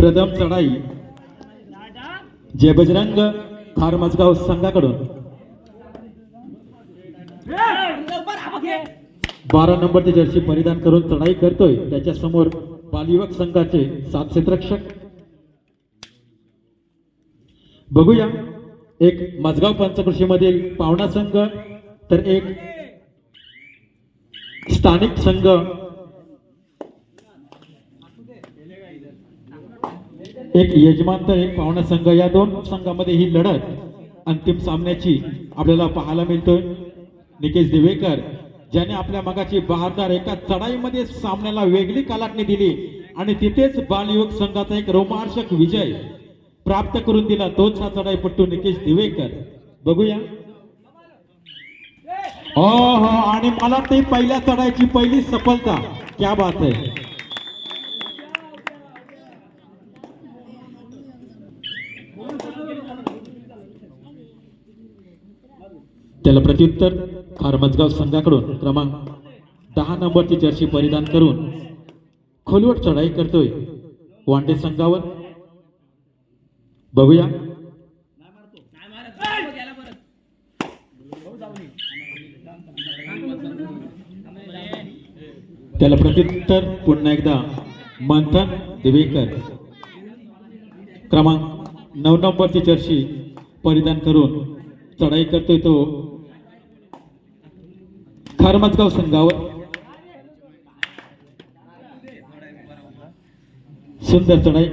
प्रथम चढाई जय बजरंग खार मजगाव संघाकडून 12 नंबरची जर्सी परिधान करून चढाई करतोय। त्याच्या समोर बालयुवक संघाचे 7 क्षेत्ररक्षक। बघूया एक मजगाव पंचकृषी मधील पावणा संघ तर एक स्थानिक संघ, एक यजमान तर एक पावणा संघ, या दोन संघामध्ये ही लढत अंतिम सामन्याची आपल्याला पाहायला मिळतोय। निकेश दिवेकर ज्याने आपल्या मगाची बहारदार एका चढाईमध्ये सामन्याला वेगळी कलाटणी दिली आणि तिथेच बालयुवक संघाचा एक रोमांचक विजय प्राप्त करून दिला, तोच हा चढाईपट्टू निकेश दिवेकर। बघूया हो आणि मला ते पहिल्या चढाईची पहिली सफलता, क्या बात आहे। त्याला प्रत्युत्तर खारमजगाव संघाकडून क्रमांक 10 नंबरची जर्सी परिधान करून खोलवर चढाई करतोय वांडे संघावर। बघूया त्याला प्रत्युत्तर पुन्हा एकदा मंथन दिवेकर क्रमांक 9 नंबरची जर्सी परिधान करून चढाई करतोय तो खारमजगाव संघावर। सुंदर चढाई,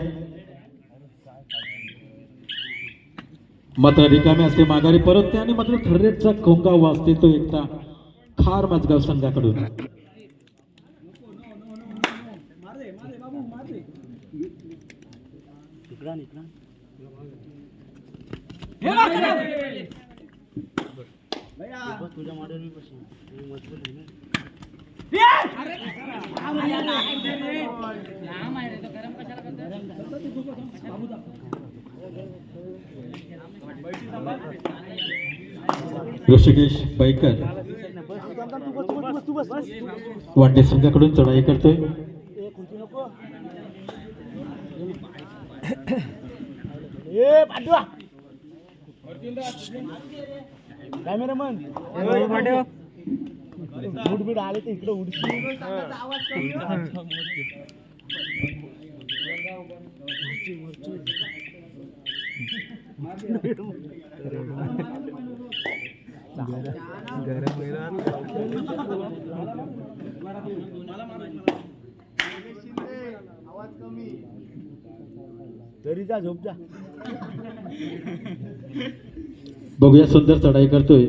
मात्र रिकामे असते माघारी परतते आणि मात्र थर्रेटचा खोंगा वाजते तो एकटा खारमजगाव संघाकडून। ऋषिकेश बैकर वांडे संघाकडून चढाई करतोय। कॅमेरामन बुडबुड आले तर इकडे उडशी तरी जा झोप जा। बघूया सुंदर चढाई करतोय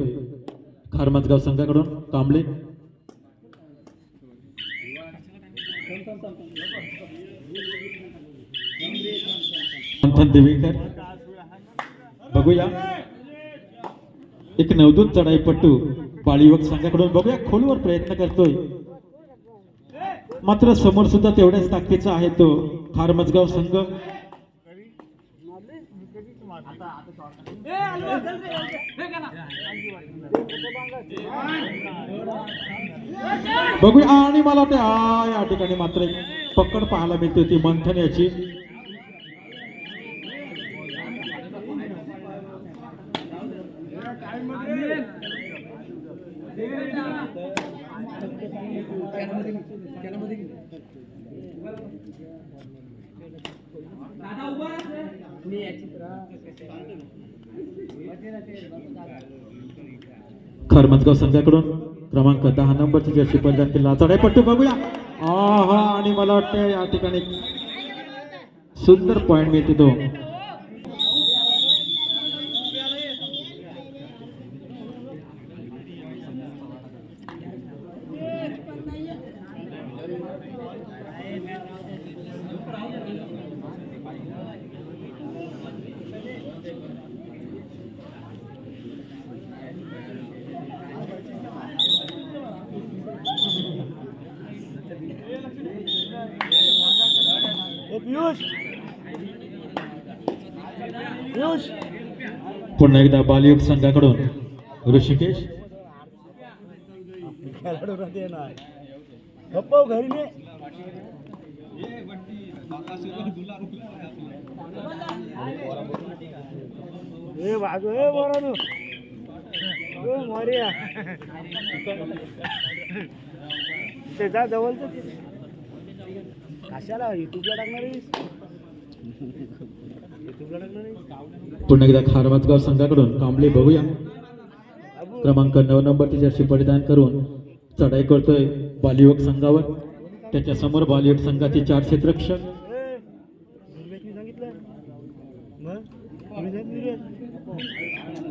खारमजगाव संघाकडून कांबळे। मंथन दिवेकर बघूया एक नवदूत चढाईपट्टू बाळयुवक संघाकडून। बघूया खोलवर प्रयत्न करतोय, मात्र समोर सुद्धा तेवढ्याच ताकदीचा आहे तो खारमजगाव संघ। बघूया आणि मला वाटतं या ठिकाणी मात्र एक पकड पाहायला मिळते ती मंथन याची। खारमजगाव संघाकडून क्रमांक 10 नंबरची जर्सी परिधान केला चढाईपट्टू। बघूया आणि मला वाटतं या ठिकाणी सुंदर पॉइंट मिळते तो। पुन्हा एकदा बालयुग संघाकडून ऋषिकेश घरी ए बाजू ए बोरानो ओ मोरिया ते जा जवळचं ते कशाला युट्यूबला टाकणार आहेस युट्यूबला टाकणार आहेस पुन्हा एकदा खारवाजगाव संघाकडून कांबळे बघूया क्रमांक 9 नंबरची जर्सी परिधान करून चढाई करतोय बालिवक संघावर. त्याच्या समोर बालिवक संघाचे 4 क्षेत्ररक्षक. निर्वेशनी सांगितलं मग तुम्ही सांगितलं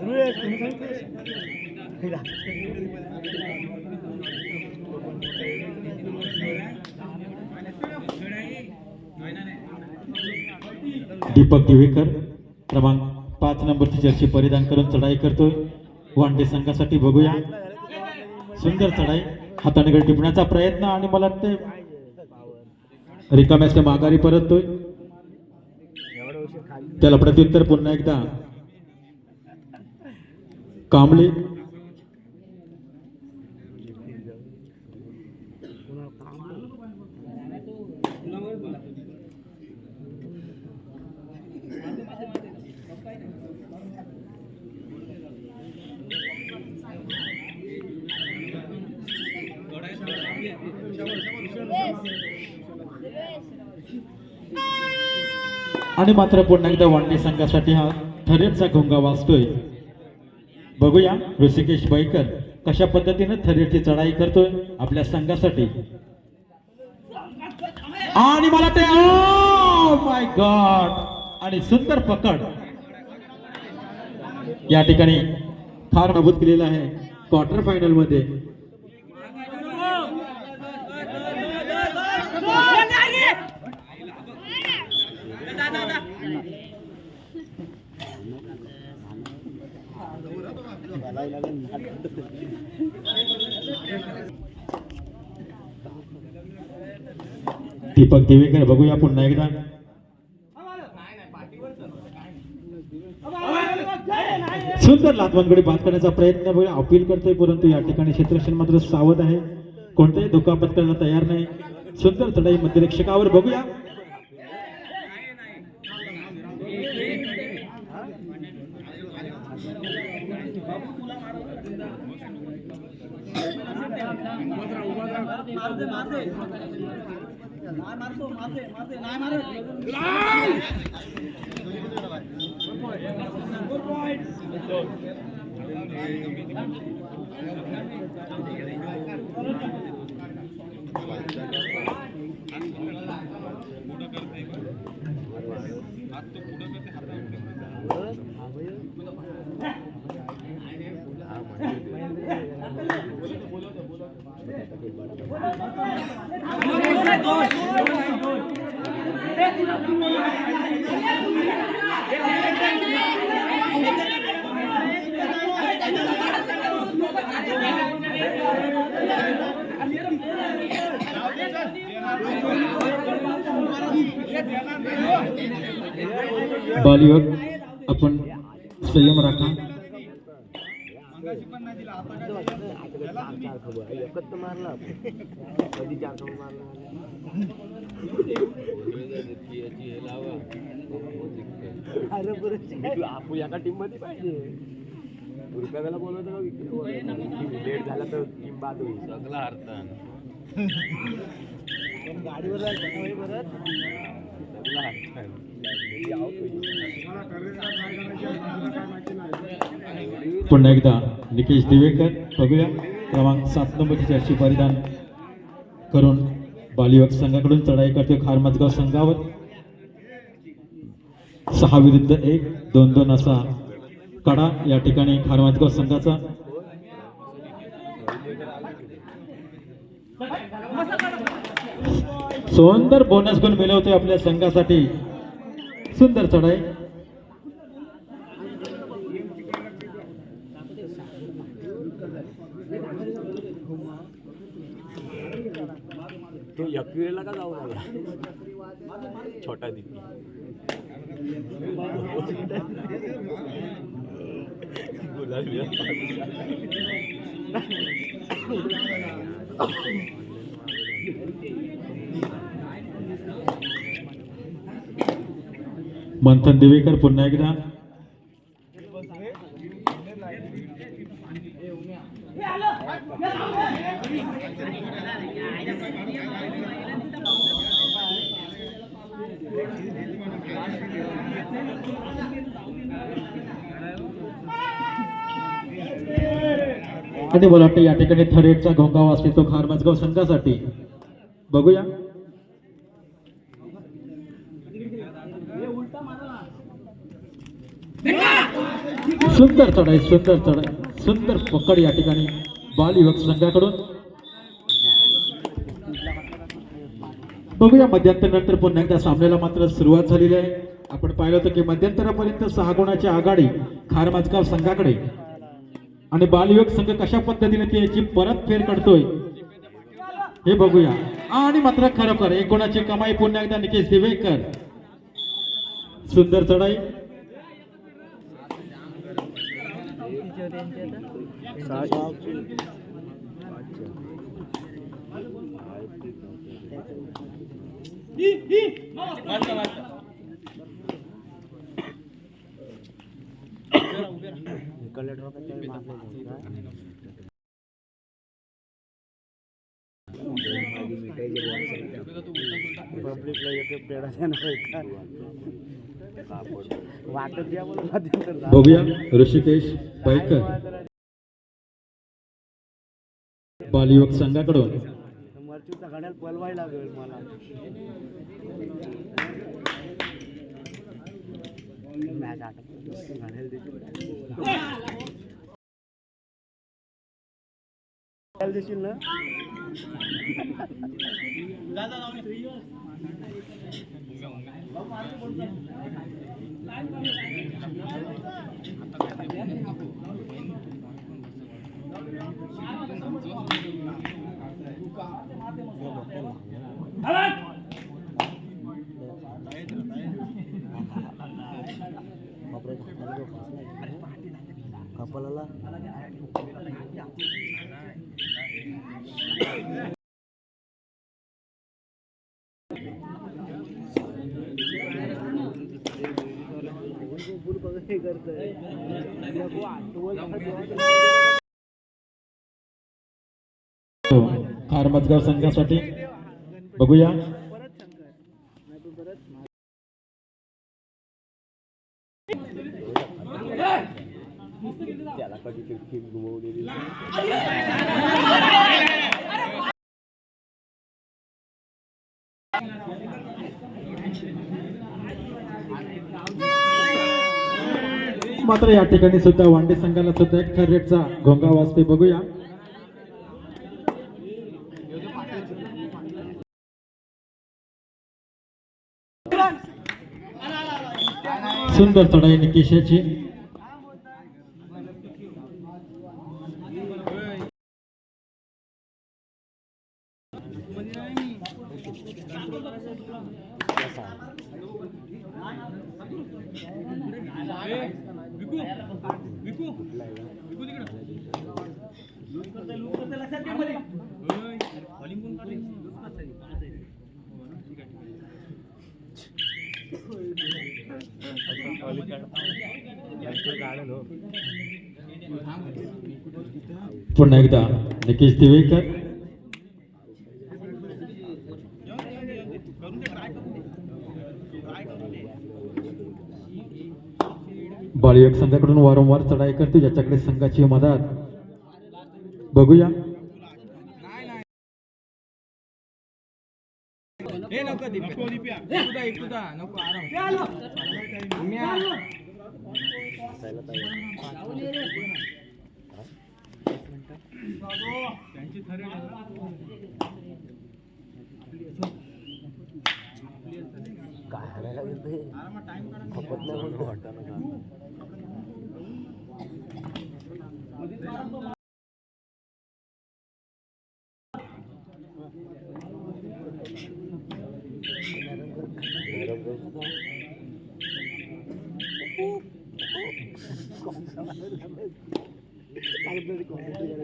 निर्वेश तुम्ही सांगितलं दीपक दिवेकर क्रमांक 5 नंबरची जर्सी परिधान करून चढाई करतोय वांडे संघासाठी. बघूया सुंदर चढाई, हाताने गड टिपण्याचा प्रयत्न आणि मला वाटतं रिकाम्याच्या माघारी परततोय. त्याला प्रत्युत्तर पुन्हा एकदा कांबळे. आणि मात्र पुन्हा एकदा वांडे संघासाठी हा थरेटचा घोंगा वाजतोय. बघूया ऋषिकेश बैकर कशा पद्धतीने थरेटची चढाई करतोय आपल्या संघासाठी. आणि मला ते माय गॉड आणि सुंदर पकड या ठिकाणी फार नमूद केलेलं आहे क्वार्टर फायनल मध्ये. दीपक देवेकर बघूया पुन्हा एकदा. सुंदर लातवणकडे बाद करण्याचा प्रयत्न बघा अपील करतोय परंतु या ठिकाणी क्षेत्ररक्षण मात्र सावध आहे, कोणतेही दुखापत करायला तयार नाही. सुंदर चढाई मध्यरक्षकावर. बघूया बालिवक आपण संयम राखा. आपू एका टीम मध्ये पाहिजे रुपयाला बोलवतो लेट झाला तर टीम बाद होईल सगळा अर्थ गाडीवर परत सगळा पुन्हा एकदा निकेश दिवेकर बघूया क्रमांक 7 नंबरची जर्सी परिधान करून बालिवक संघाकडून चढाई करतोय खारमाजगाव संघावर. 6 विरुद्ध 1 2-2 असा कडा या ठिकाणी खारमाजगाव संघाचा. सुंदर बोनस गुण मिळवतोय आपल्या संघासाठी. सुंदर चढाई. तो एकविरेला का जाऊन आला छोटा दिपी मंथन दिवेकर पुन्हा एकदा. आणि मला वाटतं या ठिकाणी थरेटचा घोंगावा असते तो खारमजगाव संघासाठी. बघूया. सुंदर चढाई, सुंदर चढाई, सुंदर पकड या ठिकाणी बाल युवक संघाकडून. बघूया मध्यंतरानंतर पुन्हा एकदा सामन्याला मात्र सुरुवात झालेली आहे. आपण पाहिलं होतं की मध्यंतरापर्यंत 6 गुणाची आघाडी खारमजगाव संघाकडे आणि बालयुवक संघ कशा पद्धतीने ती याची परत फेर करतोय हे बघूया. आणि मात्र खरोखर 1 गुणाची कमाई पुन्हा एकदा निकेश दिवेकर. सुंदर चढाई. बघूया ऋषिकेश पैकर बालयुवक संघाकडून. देशील ना कपालाला खारमजगाव संघासाठी. बघूया. त्याला कधी टीम घुमवलेली मात्र या ठिकाणी सुद्धा वांडे संघाला सुद्धा एक थर्रेटचा घोंगावा असते. बघूया. सुंदर चढाई निकेशाची. पुन्हा एकदा निकेश दिवेकर. बालयुवक संघाकडून वारंवार चढाई करतो ज्याच्याकडे संघाची मदत. बघूया. काय हरायला गेलते फक्त नाही वाटत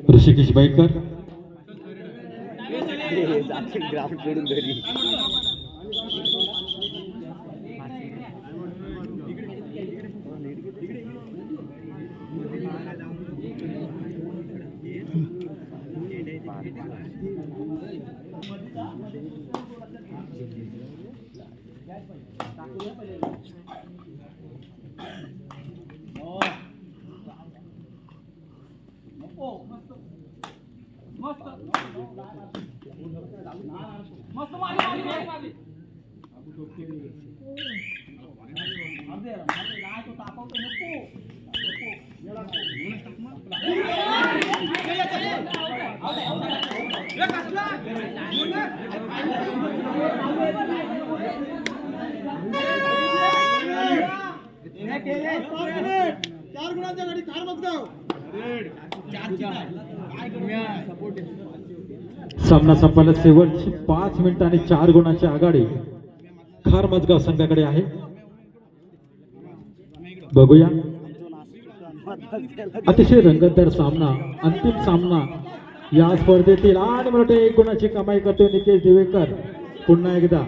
ऋषिकेश बैकर. ग्राउंड सोडून घरी सामना संपायला शेवटची 5 मिनिटं आणि 4 गुणाची आघाडी खार मजगाव संघाकडे आहे. बघूया अतिशय रंगतदार सामना, अंतिम सामना या स्पर्धेतील 8 मिनिटे 1 गुणाची कमाई करतो निकेश दिवेकर. पुन्हा एकदा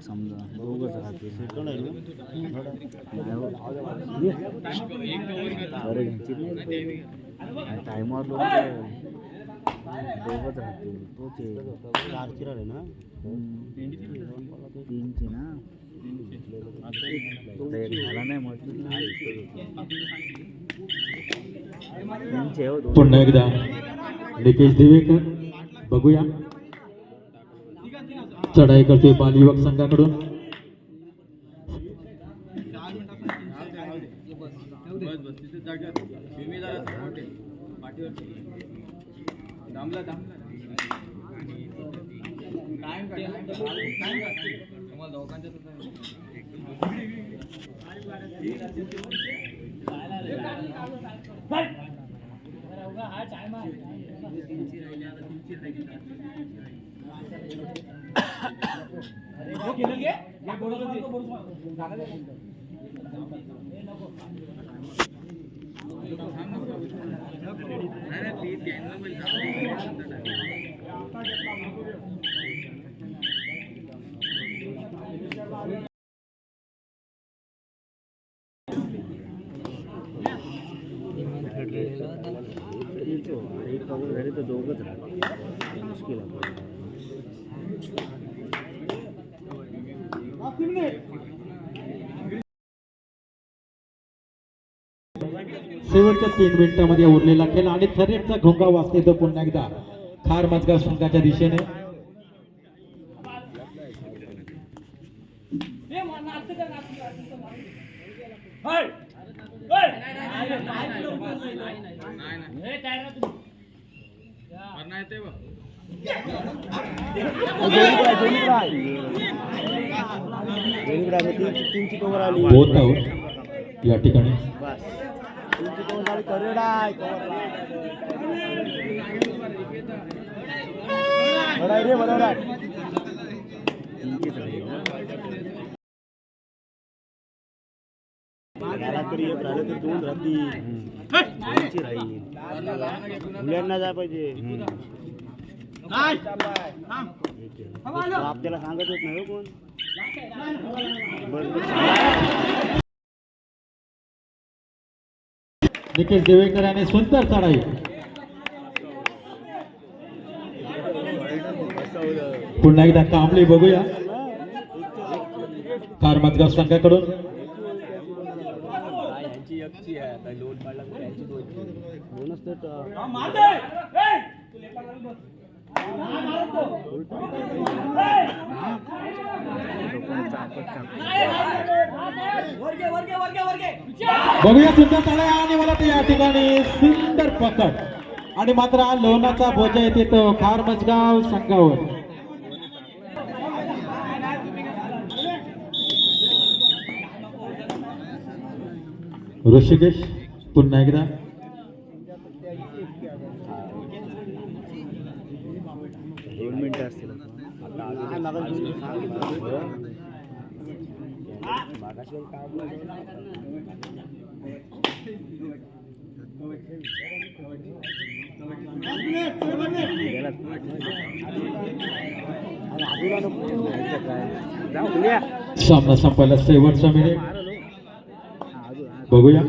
समजा दोघच राहते टायमावर दोघच राहते तोच चारची राहिले ना तीनची ना झाला नाही म्हटलं पुन्हा एकदा निकेश दिवेकर. बघूया चढाई करतोय बाल युवक संघाकडून. तो दोघच राहते मुश्किल शेवटच्या 3 मिनिटांमध्ये उरलेला खेळ आणि थर्डचा घोंगा वाजते तो पुन्हा एकदा खार मजगाव संघाच्या दिशेने. बहुत आउट या ठिकाणी. मुलांना जाय पाहिजे आपल्याला सांगत होत नाही कोण. निकेश देवेकर याने सुंदर चढाई. पुन्हा एकदा कांबळे. बघूया खार मजगाव संघाकडून. बघूया सुंदर चढाई आणि मला ते या ठिकाणी सुंदर पकड आणि मात्र लोणाचा बोजा येते तो खार मजगाव संघावर. ऋषिकेश पुन्हा एकदा. सामना संपायला शेवटचा मिनिट. बघूया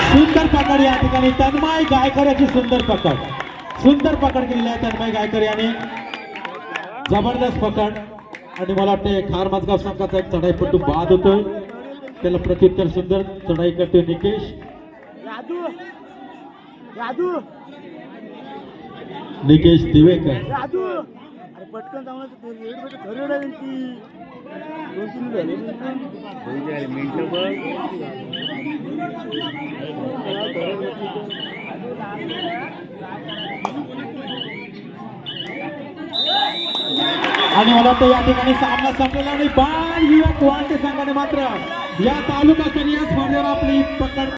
सुंदर पकड या ठिकाणी तन्मय गायकर याची सुंदर पकड केलेली आहे तन्मय गायकर याने जबरदस्त पकड आणि मला वाटते खार माझगाव संघाचा एक चढाईपट्टू बाद होतोय त्याला प्रत्युत्तर सुंदर चढाई करतोय निकेश निकेश दिवेकर पटकन जाऊन मिनिट बघ आणि मला वाटतं या ठिकाणी सामना संपलेला आणि बाल युवक वाटे संघाने मात्र या तालुका स्तरीय स्पर्धेवर आपली पकड